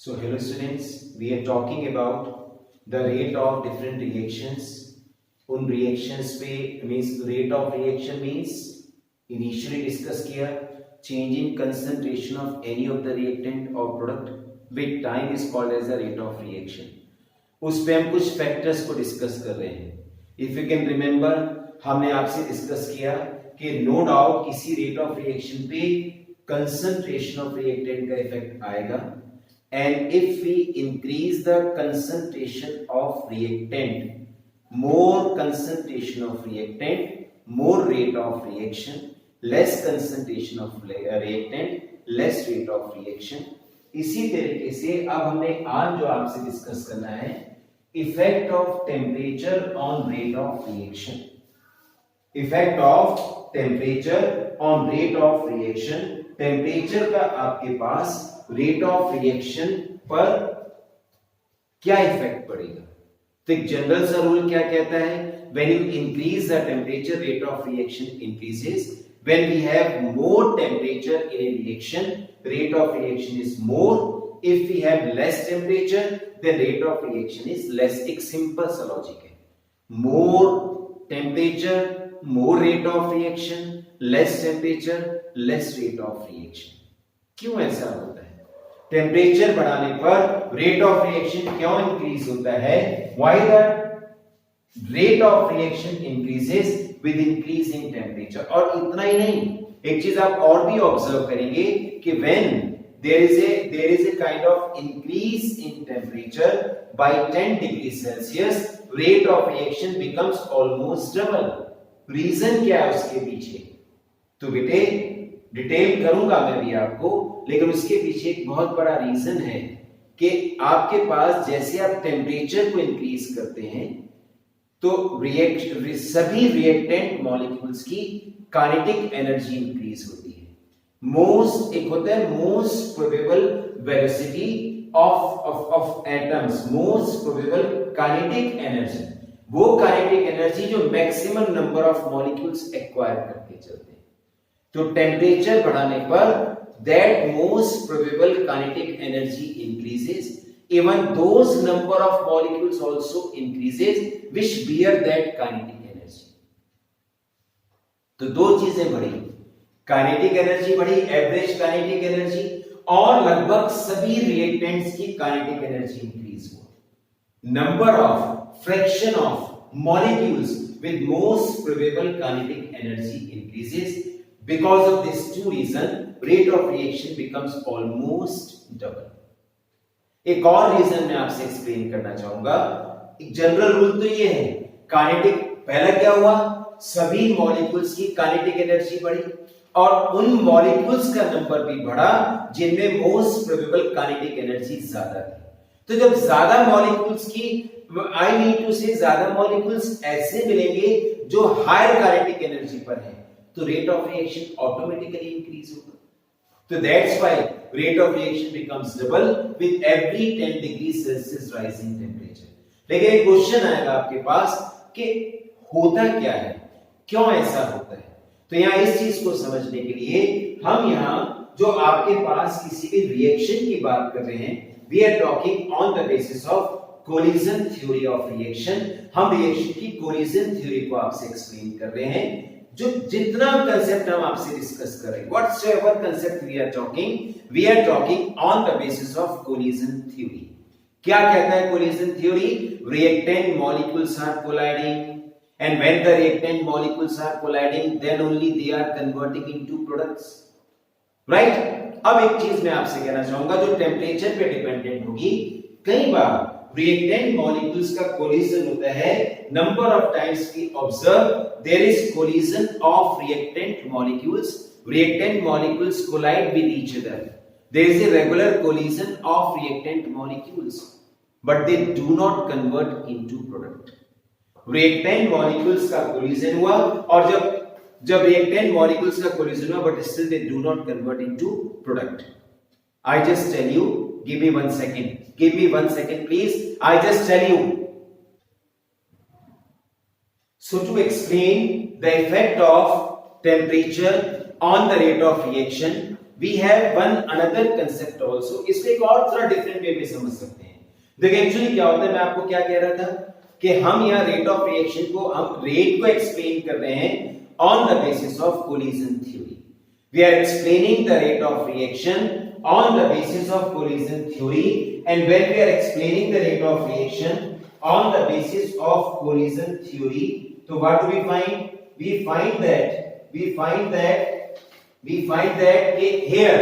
So hello students, we are talking about the rate of different reactions. उन reactions पे means rate of reaction means initially discuss किया change in concentration of any of the reactant or product with time is called as the rate of reaction. उस पे हम कुछ factors को discuss कर रहे हैं. If you can remember, हमने आपसे discuss किया कि no doubt किसी rate of reaction पे concentration of reactant का effect आएगा. And if we increase the concentration of reactant, more concentration of reactant, more rate of reaction, less concentration of reactant, less rate of reaction. इसी तरीके से अब हमने आज जो आपसे डिस्कस करना है effect of temperature on rate of reaction. Effect of temperature on rate of reaction. Temperature का आपके पास रेट ऑफ रिएक्शन पर क्या इफेक्ट पड़ेगा. तो एक जनरल सा रूल क्या कहता है, when you increase the temperature rate of reaction increases. When we have more temperature in a reaction rate of reaction is more. If we have less temperature then rate of reaction is less. एक simple सा logic है. more temperature more rate of reaction, less temperature less rate of reaction. क्यों ऐसा होता है? Temperature बढ़ाने पर rate of reaction क्यों इंक्रीज होता है? Why the rate of reaction increases with increase in temperature. और इतना ही नहीं, एक चीज आप और भी ऑब्जर्व करेंगे कि when there is a kind of increase in temperature by 10 degrees Celsius, rate of reaction becomes almost double. Reason क्या है उसके पीछे? तो बेटे डिटेल करूंगा मैं भी आपको, लेकिन उसके पीछे एक बहुत बड़ा रीजन है कि आपके पास जैसे आप टेम्परेचर को इंक्रीज करते हैं तो सभी रिएक्टेंट मॉलिक्यूल्स की काइनेटिक एनर्जी इंक्रीज होती है. एक होता है most probable velocity of atoms, most probable kinetic energy. वो काइनेटिक एनर्जी जो maximum number of molecules acquire करके चलते हैं. तो टेम्परेचर बढ़ाने पर that most probable kinetic energy increases. Even those number of molecules also increases which bear that kinetic energy. तो दो चीजें बढ़ी, काइनेटिक एनर्जी बढ़ी, एवरेज काइनेटिक एनर्जी, और लगभग सभी रिएक्टेंट्स की काइनेटिक एनर्जी इंक्रीज हुआ. Number of fraction of molecules with most probable kinetic energy increases. Because of these two reasons, rate of reaction becomes almost double. एक और reason मैं आपसे एक्सप्लेन करना चाहूंगा. एक जनरल रूल तो ये है, काइनेटिक पहला क्या हुआ, सभी मॉलिक्यूल्स की काइनेटिक एनर्जी बढ़ी और उन मॉलिक्यूल्स का नंबर भी बढ़ा जिनमें मोस्ट प्रोबेबल काइनेटिक एनर्जी ज्यादा थी. तो जब ज्यादा मॉलिक्यूल्स की, आई नीड टू से ज्यादा मॉलिक्यूल्स ऐसे मिलेंगे जो हायर काइनेटिक एनर्जी पर है, तो rate of reaction automatically increase होगा. So that's why rate of reaction becomes double with every 10 degrees Celsius rise in temperature. लेकिन एक क्वेश्चन आएगा आपके पास कि होता क्या है, क्यों ऐसा होता है? तो यहाँ इस चीज को समझने के लिए हम यहाँ जो आपके पास किसी भी रिएक्शन की बात कर रहे हैं, we are talking on the basis of collision theory of reaction. हम रिएक्शन की collision theory को आपसे एक्सप्लेन कर रहे हैं. जो जितना कंसेप्ट हम आपसे डिस्कस कर रहे हैं, whatsoever concept we are talking on the basis of collision theory. क्या कहता है collision theory? Reactant molecules are colliding, and when the reactant molecules are colliding, then only they are converting into products. Right? अब एक चीज मैं आपसे कहना चाहूंगा जो टेम्परेचर पे डिपेंडेंट होगी. कई बार रिएक्टेंट मॉलिक्यूल्स का कोलिजन होता है. Number of times we observe there is collision of reactant molecules. Reactant molecules collide with each other. There is a regular collision of reactant molecules, but they do not convert into product. Reactant molecules का collision हुआ और जब reactant molecules का collision हुआ, but still they do not convert into product. I just tell you, give me 1 second. Give me 1 second, please. I just tell you. So to explain the effect of temperature on the rate of reaction, we have one another concept also, इसको एक और थोड़ा different way में समझ सकते हैं। देखिए actually क्या होता है, मैं आपको क्या कह रहा था कि हम यहाँ रेट ऑफ रिएक्शन को, हम रेट को एक्सप्लेन कर रहे हैं on the basis of collision theory. We are explaining the rate of reaction on the basis of collision theory, and when we are explaining the rate of reaction on the basis of collision theory, so what do we find? We find that here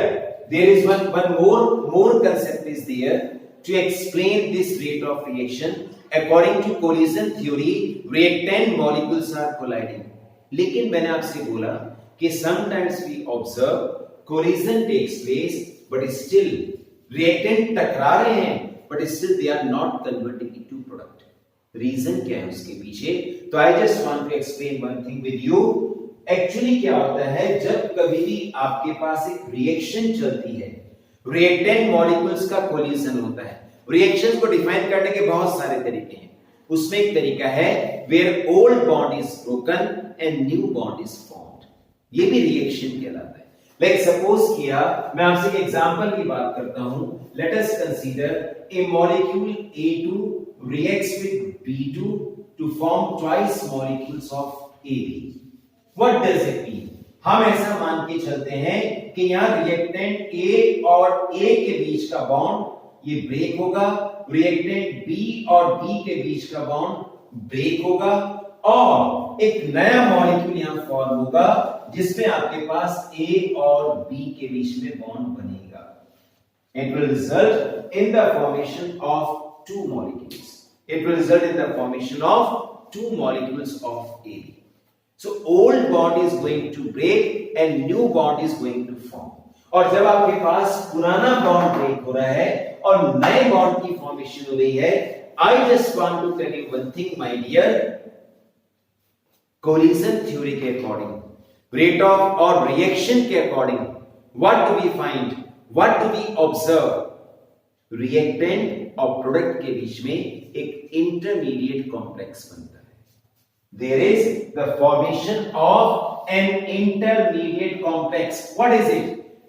there is one more concept is there to explain this rate of reaction. According to collision theory, reactant molecules are colliding. लेकिन मैंने आपसे बोला कि sometimes we observe collision takes place but still reactant टकरा रहे हैं but still they are not converting into product. Reason क्या है उसके पीछे? तो I just want to explain one thing with you. Actually क्या होता है, जब कभी भी आपके पास एक रिएक्शन चलती है, रिएक्टेंट मॉलिक्यूल्स का कोलिजन होता है। रिएक्शंस को डिफाइन करने के बहुत सारे तरीके हैं, उसमें एक तरीका है where old bond is broken and new bond is formed. ये भी रिएक्शन कहलाता है। लाइक सपोज किया, मैं आपसे एक एग्जांपल की बात करता हूं। Late us consider a molecule A2 reacts with B2 to form twice molecules of AB. What does it mean? हम ऐसा मान के चलते हैं कि यहाँ रिएक्टेंट A और A के बीच का बॉन्ड ये ब्रेक होगा, रिएक्टेंट B और B के बीच का बॉन्ड ब्रेक होगा और एक नया मॉलिक्यूल यहां फॉर्म होगा जिसमें आपके पास A और B के बीच में बॉन्ड बनेगा। It will result in the formation of two molecules. It will result in the formation of two molecules of AB. So old bond is going to break and new bond is going to form. और जब आपके पास पुराना bond break हो रहा है और नए bond की फॉर्मेशन हो रही है, I just want to tell you one thing, my dear. Collision theory के अकॉर्डिंग, रेट ऑफ और रिएक्शन के according, what do we find, what do we observe? Reactant और प्रोडक्ट के बीच में एक इंटरमीडिएट कॉम्प्लेक्स बनता है। There is the formation of an intermediate complex. What is it?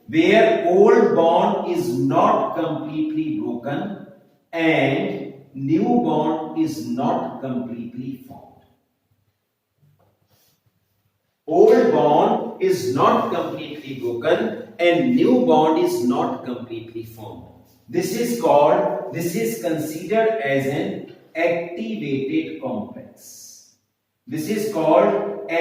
Where old bond is not completely broken and new bond is not completely formed. Old bond is not completely broken and new bond is not completely formed. This is considered as an activated complex. This is called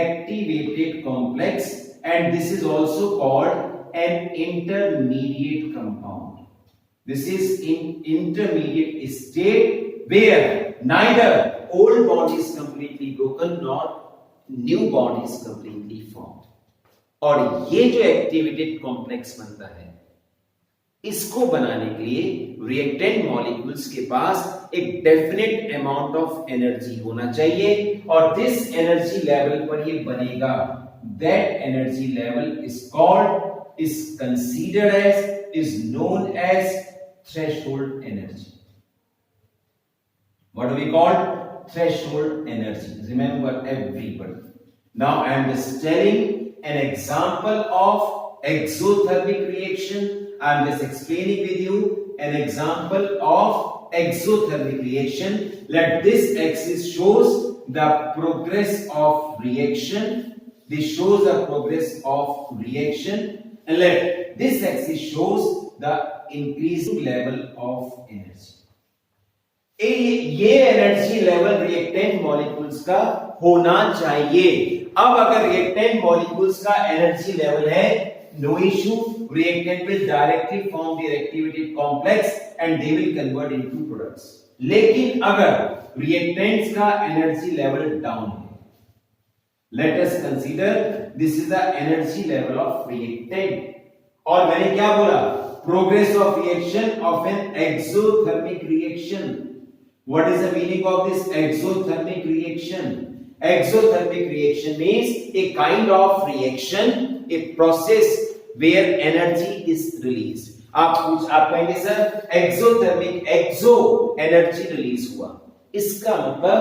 activated complex and this is also called an intermediate compound. This is in intermediate state where neither old bond is completely broken nor new bond is completely formed. और ये जो activated complex बनता है, इसको बनाने के लिए reactant molecules के पास एक डेफिनेट अमाउंट ऑफ एनर्जी होना चाहिए और दिस एनर्जी लेवल पर ये बनेगा। That energy level is called, is considered as, is known as threshold energy. What do we call? Threshold energy. Remember everybody. Now I am just telling an example of exothermic reaction. I am just explaining with you an example of exothermic reaction. Let this axis shows the progress of reaction. This shows the progress of reaction, and let this axis shows the increasing level of energy. ये energy level reactant molecules का होना चाहिए। अब अगर reactant molecules का energy level है, no issue, reactant will directly form there activated complex and they will convert into products. लेकिन अगर रिएक्टेंट्स का एनर्जी लेवल डाउन है, let us consider this is the energy level of reactant और मैंने क्या बोला? Progress of reaction of an exothermic reaction. What is the meaning of this exothermic reaction? Exothermic reaction means a kind of reaction, a process where energy is released. आप कहेंगे sir exothermic, exo energy release हुआ, इसका मतलब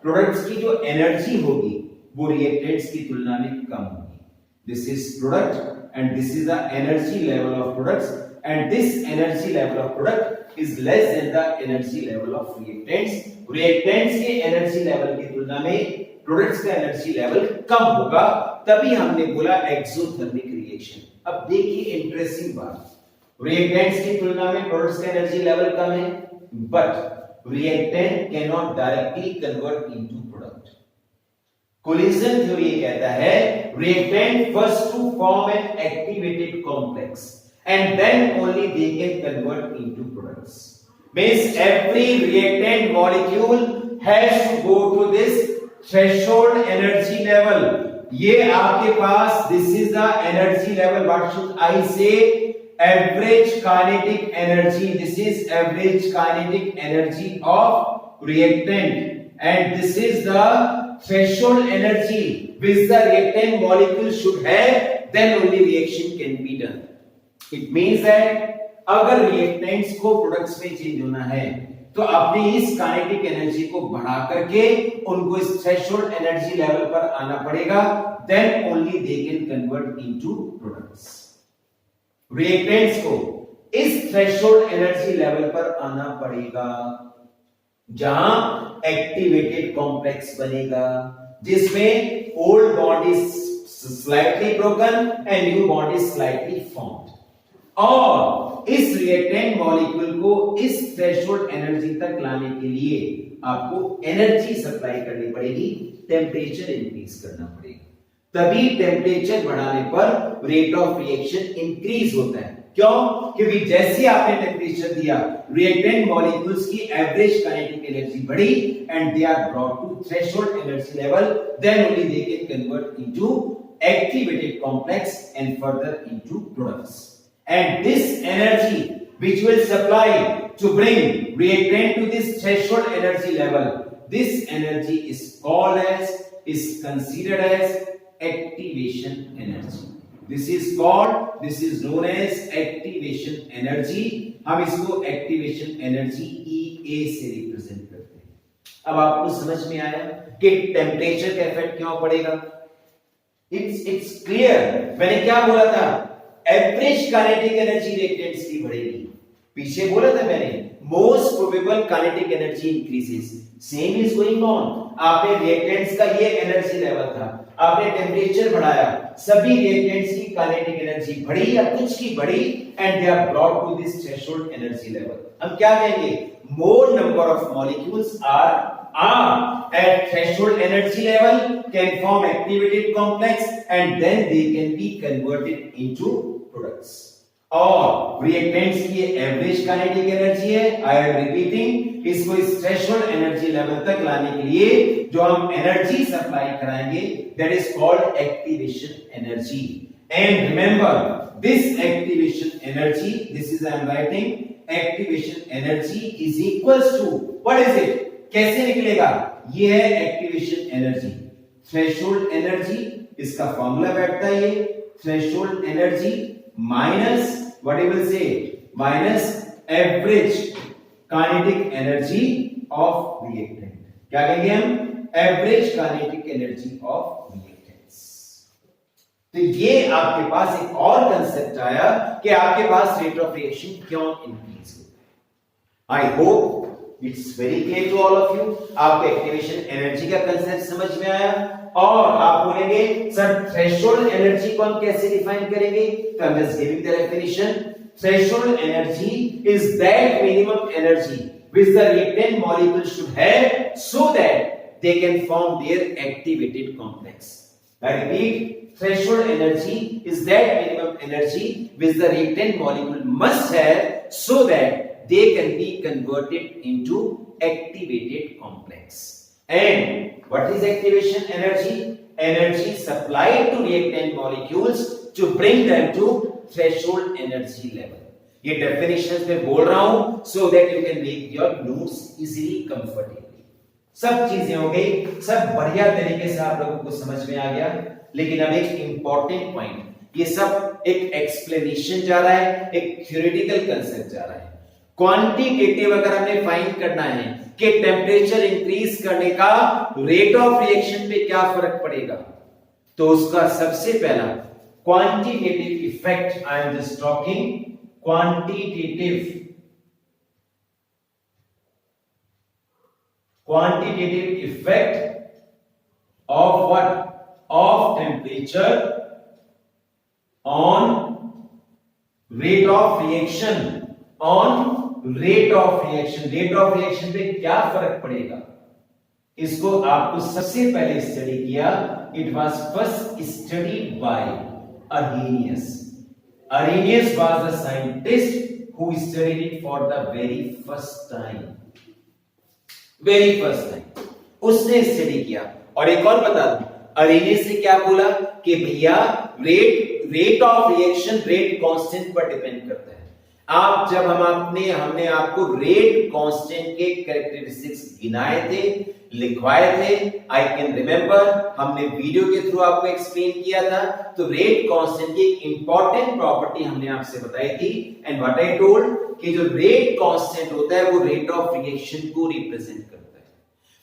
products की जो energy होगी वो reactants की तुलना में कम होगी। This is product and this is the energy level of products, and this energy level of product is less than the energy level of reactants. reactants के energy level की तुलना में प्रोडक्ट्स का एनर्जी लेवल कम होगा, तभी हमने बोला exothermic reaction. अब देखिए इंटरेस्टिंग बात, रिएक्टेंट्स की तुलना में प्रोडक्ट्स का एनर्जी लेवल कम है, but reactant can not directly convert into product. Collision theory कहता है reactant first to form an activated complex and then only they can convert into products. Means every reactant molecule has to go to this threshold energy level. ये आपके पास this is the energy level, what should I say, average kinetic energy, this is average kinetic energy of reactant and this is the threshold energy which the reactant molecule should have, then only reaction can be done. It means that अगर reactants को products में change होना है तो अपनी इस kinetic energy को बढ़ा करके उनको इस थ्रेशोल्ड एनर्जी लेवल पर आना पड़ेगा, then only they can convert into products. Reactants को इस थ्रेशोल्ड एनर्जी लेवल पर आना पड़ेगा जहां एक्टिवेटेड कॉम्प्लेक्स बनेगा, जिसमें old bond is slightly broken and new bond is slightly formed, और इस रिएक्टेंट मॉलिक्यूल को इस थ्रेशोल्ड एनर्जी तक लाने के लिए आपको एनर्जी सप्लाई करनी पड़ेगी, टेम्परेचर इंक्रीज करना पड़ेगा। तभी टेम्परेचर बढ़ाने पर रेट ऑफ रिएक्शन इंक्रीज होता है। क्यों? क्योंकि जैसे आपने टेम्परेचर दिया, रिएक्टेंट मॉलिक्यूल्स की एवरेज काइनेटिक एनर्जी बढ़ी and they are brought to threshold energy level, then only they can convert into activated complex and further into products. And this energy which will supply to bring reactant to this threshold energy level, this energy is called as, is considered as activation energy. This is known as activation energy. हम इसको activation energy EA से represent करते हैं। अब आपको समझ में आया कि टेम्परेचर का इफेक्ट क्यों पड़ेगा? It's clear। मैंने क्या बोला था? एवरेज काइनेटिक एनर्जी रिएक्टेंट्स की बढ़ेगी। पीछे बोला था मैंने, most probable kinetic energy increases, same is going on. आपने रिएक्टेंट्स का ये एनर्जी लेवल था, आपने टेम्परेचर बढ़ाया, सभी रिएक्टेंट्स की काइनेटिक एनर्जी बढ़ी या कुछ की बढ़ी and they are brought to this threshold energy level. हम क्या कहेंगे? More number of molecules are at threshold energy level, can form activated complex and then they can be converted into products। और reactants की average kinetic energy है, I am repeating, इसको इस threshold energy level तक लाने के लिए जो हम एनर्जी सप्लाई कराएंगे that is called activation energy. And remember this activation energy, this is I am writing activation energy is equals to what is it? कैसे निकलेगा? ये है एक्टिवेशन एनर्जी, थ्रेशोल्ड एनर्जी, इसका फॉर्मूला बैठता है ये threshold energy minus what you will say, minus average kinetic energy of reactant. क्या कहेंगे हम? Average kinetic energy of reactants. तो ये आपके पास एक और कंसेप्ट आया कि आपके पास रेट ऑफ रिएक्शन क्यों इंक्रीज होता है। I hope it's very clear to all of you. आपको एक्टिवेशन एनर्जी का कंसेप्ट समझ में आया और आप बोलेंगे सर थ्रेशोल्ड एनर्जी को हम कैसे डिफाइन करेंगे? तो I am just giving the definition. Threshold energy is that minimum energy which the reactant molecule should have so that they can form their activated complex. I repeat, threshold energy is that minimum energy which the reactant molecule must have so that they can be converted into activated complex. And what is activation energy? Energy supplied to reactant molecules to bring them to threshold energy level. ये definitions में बोल रहा हूं so that you can make your notes easily comfortably. सब चीजें हो गई, सब बढ़िया तरीके से आप लोगों को समझ में आ गया, लेकिन अब एक इंपॉर्टेंट पॉइंट, ये सब एक एक्सप्लेनेशन जा रहा है, एक थ्योरेटिकल कंसेप्ट जा रहा है। क्वांटिटेटिव अगर हमने फाइंड करना है कि टेम्परेचर इंक्रीज करने का रेट ऑफ रिएक्शन पे क्या फर्क पड़ेगा, तो उसका सबसे पहला quantitative effect. I am just talking quantitative effect of what? Of temperature on rate of reaction. On rate of reaction. Rate of reaction पे क्या फर्क पड़ेगा, इसको आपको सबसे पहले स्टडी किया. It was first studied by Arrhenius. Arrhenius was the scientist who studied it for the very first time. उसने स्टडी किया. और एक और बता दूं, अरेनियस ने क्या बोला कि भैया rate of reaction rate constant पर डिपेंड करता है. आप जब हमने आपको रेट कांस्टेंट के कैरेक्टरिस्टिक्स गिनाए थे, लिखवाए थे, आई कैन रिमेंबर, हमने वीडियो के थ्रू आपको एक्सप्लेन किया था. तो रेट कांस्टेंट की एक इंपॉर्टेंट प्रॉपर्टी हमने आपसे बताई थी. एंड व्हाट आई टोल्ड कि जो रेट कांस्टेंट होता है वो रेट ऑफ रिएक्शन को रिप्रेजेंट करता है.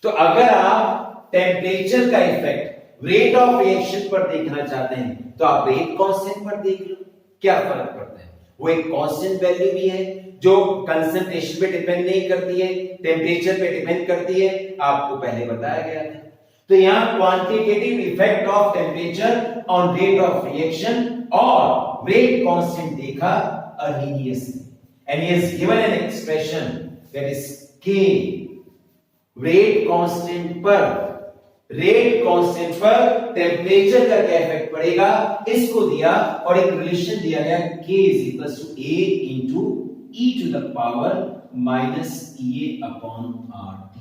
तो अगर आप टेम्परेचर का इफेक्ट रेट ऑफ रिएक्शन पर देखना चाहते हैं तो आप रेट कांस्टेंट पर देख लो, क्या फर्क पड़ता है. वो एक कांस्टेंट वैल्यू भी है जो कंसंट्रेशन पे डिपेंड नहीं करती है, टेम्परेचर पे डिपेंड करती है, आपको पहले बताया गया था. तो यहां quantitative effect of temperature on rate of reaction और रेट कांस्टेंट देखा अर्हीनियस ने. And he has given an expression that is k. Rate constant पर टेम्परेचर का क्या इफेक्ट पड़ेगा इसको दिया और एक रिलेशन दिया गया k = a into e to the power -ea upon RT.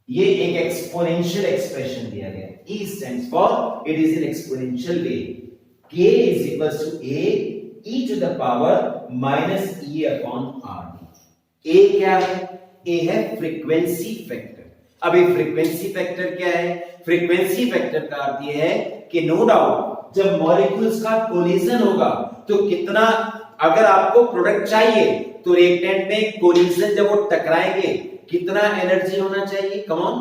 ये एक एक्सपोनेंशियल एक्सप्रेशन दिया गया. E stands for it is an exponential way. k = a e to the power -e upon RT. a क्या है? a है frequency factor. अब ये frequency factor क्या है? फ्रीक्वेंसी फैक्टर का अर्थ ये है कि नो डाउट जब मॉलिक्यूल्स का कोलिजन होगा तो कितना, अगर आपको प्रोडक्ट चाहिए तो रिएक्टेंट में कोलिजन जब वो टकराएंगे कितना एनर्जी होना चाहिए? कम ऑन,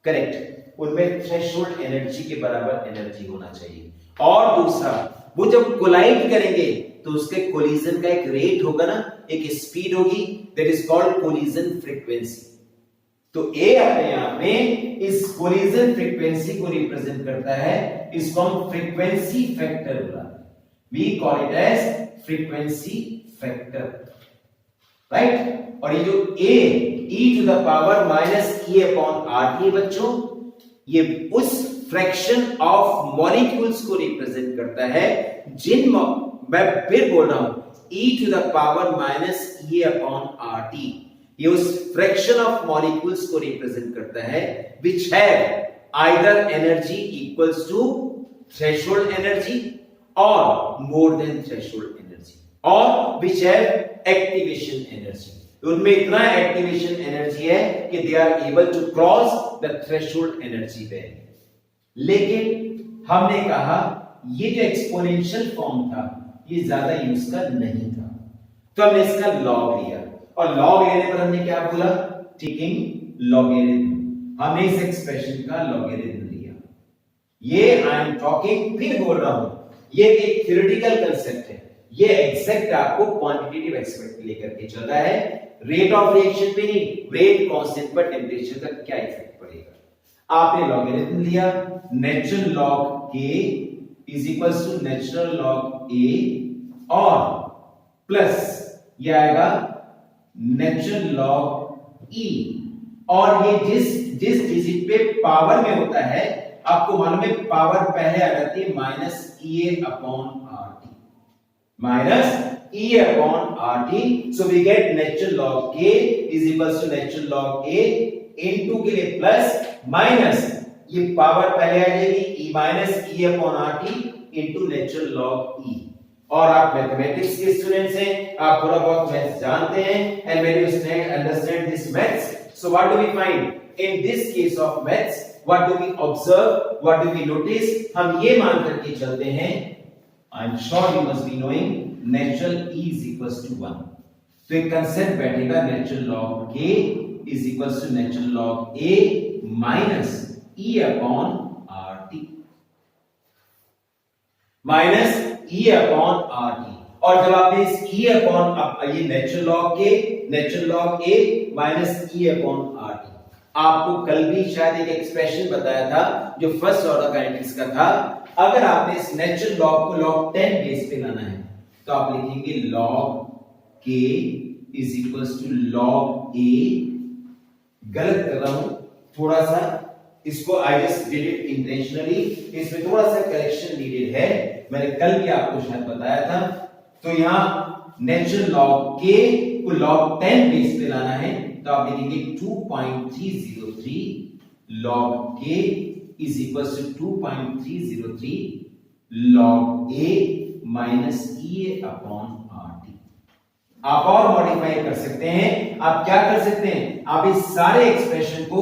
करेक्ट, उनमें थ्रेशोल्ड एनर्जी के बराबर एनर्जी होना चाहिए. और दूसरा, वो जब कोलाइड करेंगे तो उसके कोलिजन का एक रेट होगा ना, एक स्पीड होगी, that is called collision frequency. तो A अपने आप में इस कोलिजन फ्रीक्वेंसी को रिप्रेजेंट करता है. इसको हम फ्रीक्वेंसी फैक्टर बुलाते हैं. We call it as frequency factor, right. और ये जो A e to the power -e upon RT बच्चों, ये उस फ्रैक्शन ऑफ मॉलिक्यूल्स को रिप्रेजेंट करता है जिन, मैं फिर बोल रहा हूं, e to the power -e upon RT ये उस फ्रैक्शन ऑफ मॉलिक्यूल्स को रिप्रेजेंट करता है which have either energy equals to threshold energy or more than threshold energy or which have activation energy. उनमें इतना एक्टिवेशन एनर्जी है कि they are able to cross the threshold energy value. लेकिन हमने कहा ये जो एक्सपोनेंशियल फॉर्म था ये ज्यादा यूज का नहीं था, तो हमने इसका लॉग लिया. और लॉग लेने पर हमने क्या बोला? Taking logarithm. हमने इस एक्सप्रेशन का लॉगरिथम लिया. ये आई एम टॉकिंग, फिर बोल रहा हूं, ये एक थ्योरेटिकल कांसेप्ट है. ये एग्जैक्ट आपको क्वांटिटेटिव एस्पेक्ट लेकर के चलता है. रेट ऑफ रिएक्शन पे नहीं, रेट कांस्टेंट पर टेंपरेचर का क्या इफेक्ट पड़ेगा. आपने लॉगरिथम लिया, natural log k = natural log a और प्लस ये आएगा नेचुरल लॉग e. और ये जिस डिजिट पे पावर में होता है, आपको मालूम है पावर पहले आ जाती है -e upon RT. So we get natural log k is equals to natural log a into के लिए प्लस माइनस, ये पावर पहले आ जाएगी e upon RT into natural log e. और आप मैथमेटिक्स के स्टूडेंट्स हैं, आप थोड़ा बहुत मैथ्स जानते हैं. And when you understand this maths, so what do we find in this case of maths? What do we observe, what do we notice? हम ये मान करके चलते हैं, I am sure you must be knowing natural e = 1. तो एक कंसेप्ट बैठेगा, natural log k = natural log a - e upon RT. E upon R T. और जब आपने इस E अपॉन ये natural log A minus E upon R T, आपको कल भी शायद एक एक्सप्रेशन बताया था जो फर्स्ट ऑर्डर काइनेटिक्स का था। अगर आपने इस नेचुरल लॉग को log 10 बेस पे लाना है तो आप लिखेंगे log k is equals to log a। गलत कर रहा हूं थोड़ा सा, इसको I just did it intentionally, इसमें थोड़ा सा करेक्शन नीडेड है, मैंने कल भी आपको शायद बताया था। तो यहां नेचुरल लॉग k को log 10 बेस पे लाना है तो आप लिखेंगे 2.303 log k is equals to 2.303 log a minus e upon R T. आप और मॉडिफाई कर सकते हैं, आप क्या कर सकते हैं, आप इस सारे एक्सप्रेशन को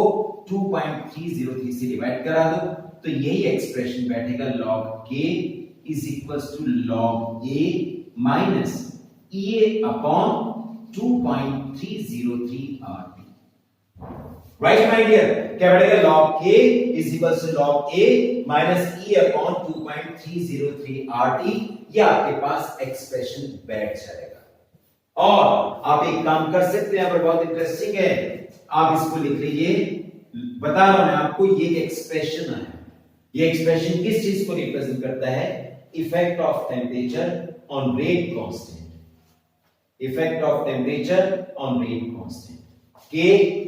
2.303 से डिवाइड करा दो तो यही एक्सप्रेशन बैठेगा log k is equals to log a minus e upon 2.303 RT. Right my dear, क्या बैठेगा log k is equals to log a minus e upon 2.303 RT. ये आपके पास एक्सप्रेशन बैठ जाएगा। और आप एक काम कर सकते हैं, पर बहुत इंटरेस्टिंग है, आप इसको लिख लीजिए, बता रहा हूं मैं आपको, ये एक्सप्रेशन है, ये एक्सप्रेशन किस चीज को रिप्रेजेंट करता है, effect of temperature on rate constant, effect of temperature on rate constant. K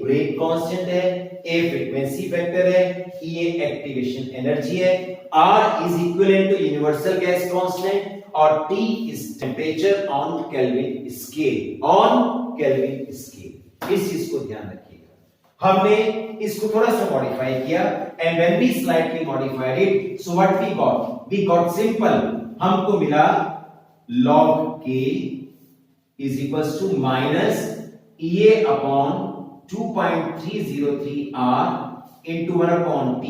rate constant है, A फ्रीक्वेंसी फैक्टर है, E एक्टिवेशन एनर्जी है, R is equivalent to universal gas constant और T is temperature on Kelvin scale, on Kelvin scale. इस चीज को ध्यान रखिएगा। हमने इसको थोड़ा सा मॉडिफाई किया and when we slightly modified it, so what we got simple, हमको मिला log k is equals to minus E upon 2.303 r into 1 upon t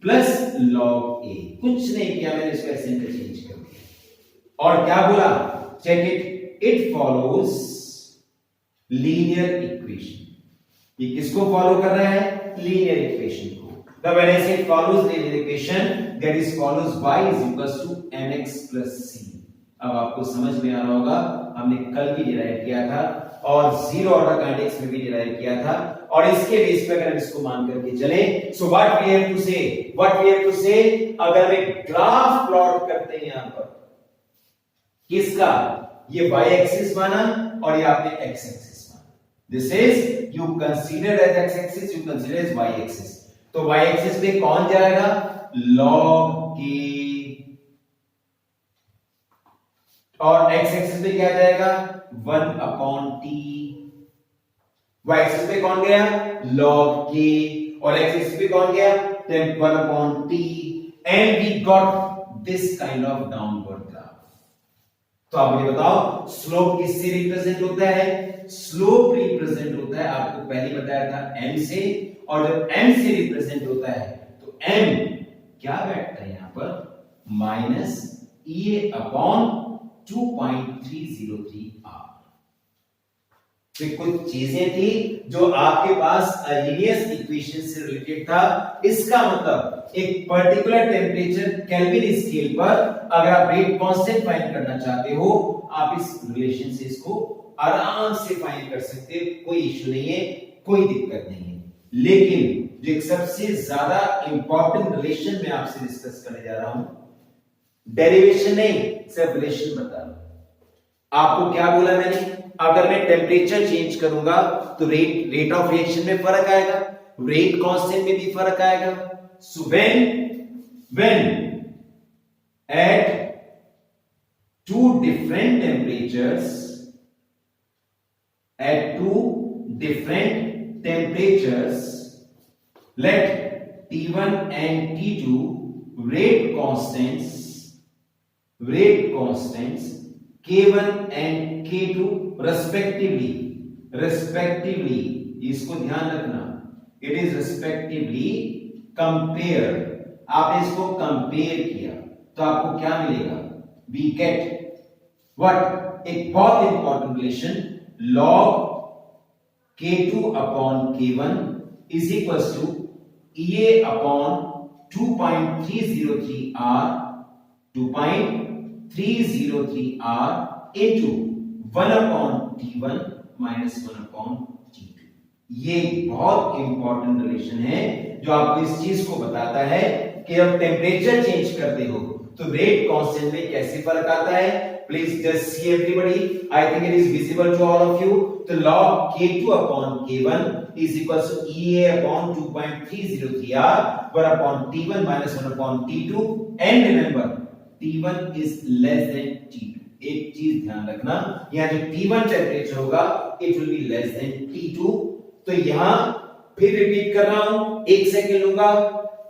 plus log a। कुछ नहीं किया मैंने, इसको ऐसे इंटरचेंज कर दिया और क्या बोला, check it, it follows linear equation. ये किसको फॉलो कर रहा है, लीनियर इक्वेशन को। The when I say follows linear equation, that is follows y is equals to mx plus c। अब आपको समझ में आ रहा होगा, हमने कल भी डिराइव किया था और जीरो ऑर्डर काइनेटिक्स में भी डिराइव किया था, और इसके बेस पे अगर हम इसको मान करके चले, so what we have to say, अगर हम एक ग्राफ प्लॉट करते हैं यहां पर, किसका, ये y एक्सिस माना और ये आपने x एक्सिस माना, this is you consider as x axis, you consider as y axis. तो y एक्सिस पे कौन जाएगा, log k, और x एक्सिस पे क्या जाएगा, 1 अपॉन t। y एक्सिस पे कौन गया, log k, और x एक्सिस पे कौन गया, 1 upon t, and we got this kind of downward graph. तो आप मुझे बताओ, स्लोप किससे रिप्रेजेंट होता है, स्लोप रिप्रेजेंट होता है, आपको पहले बताया था m से, और जब m से रिप्रेजेंट होता है तो m क्या बैठता है यहां पर, माइनस e अपॉन 2.303 r। तो कुछ चीजें थी जो आपके पास लीनियर इक्वेशन से रिलेटेड था। इसका मतलब एक पर्टिकुलर टेम्परेचर केल्विन स्केल पर अगर आप रेट कांस्टेंट फाइंड करना चाहते हो, आप इस रिलेशन से इसको आराम से फाइंड कर सकते हो, कोई इश्यू नहीं है, कोई दिक्कत नहीं है। लेकिन जो एक सबसे ज्यादा इंपॉर्टेंट रिलेशन मैं आपसे डिस्कस करने जा रहा हूं, डेरिवेशन नहीं, सिर्फ रिलेशन बता रहा हूं। आपको क्या बोला मैंने, अगर मैं टेम्परेचर चेंज करूंगा तो रेट ऑफ रिएक्शन में फर्क आएगा, रेट कांस्टेंट में भी फर्क आएगा। So when at two different temperatures, let T1 and T2 rate constants K1 and K2 respectively, इसको ध्यान रखना, it is respectively compare। आपने इसको कंपेयर किया तो आपको क्या मिलेगा, we get what, एक बहुत important relation, log K2 upon K1 is equals to EA upon 2.303 R, 2.303 303 R into 1 upon T1 minus 1 upon T2। ये बहुत इंपॉर्टेंट रिलेशन है जो आपको इस चीज को बताता है कि जब टेम्परेचर चेंज करते हो तो रेट कांस्टेंट में कैसे फर्क आता है। Please just see everybody, I think it is visible to all of you. तो log K2 upon K1 is equals to EA upon 2.303 R 1 upon T1 minus 1 upon T2, and remember T1 is less than T2। एक चीज ध्यान रखना, यहाँ जो T1 temperature होगा it will be less than T2। तो यहाँ फिर रिपीट कर रहा हूं, एक सेकंड लूंगा।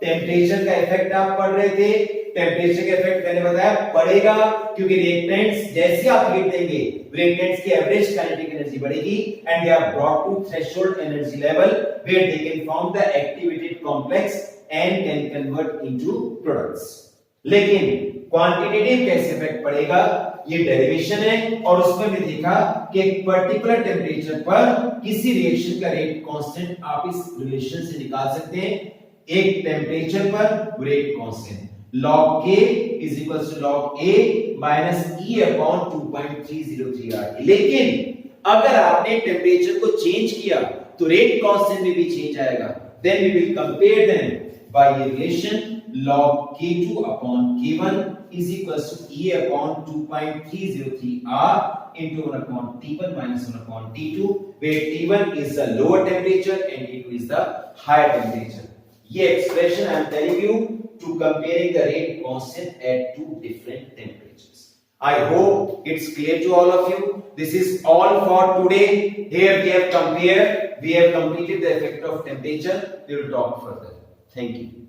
टेम्परेचर का इफेक्ट आप पढ़ रहे थे, टेम्परेचर का इफेक्ट मैंने बताया पड़ेगा क्योंकि रिएक्टेंट्स जैसे आप हीट देंगे रिएक्टेंट्स की एवरेज काइनेटिक एनर्जी बढ़ेगी and they are brought to threshold energy level where they can form the activated complex and can convert into products. लेकिन क्वांटिटेटिव कैसे इफेक्ट पड़ेगा ये डेरिवेशन है और उसमें भी देखा कि एक पर्टिकुलर टेम्परेचर पर किसी रिएक्शन का रेट कांस्टेंट आप इस रिलेशन से निकाल सकते हैं। एक टेम्परेचर पर rate constant log K is equals to log A minus E upon 2.303 R। लेकिन अगर आपने टेम्परेचर को चेंज किया तो रेट कांस्टेंट में भी चेंज आएगा। Then we will compare them by a relation log K2 upon K1 is equals to E upon 2.303 R into 1 upon T1 minus 1 upon T2, where T1 is the lower temperature and T2 is the higher temperature। ये expression I am telling you to comparing the rate constant at two different temperatures। I hope it's clear to all of you। This is all for today। Here we have compared, we have completed the effect of temperature। We will talk further। Thank you।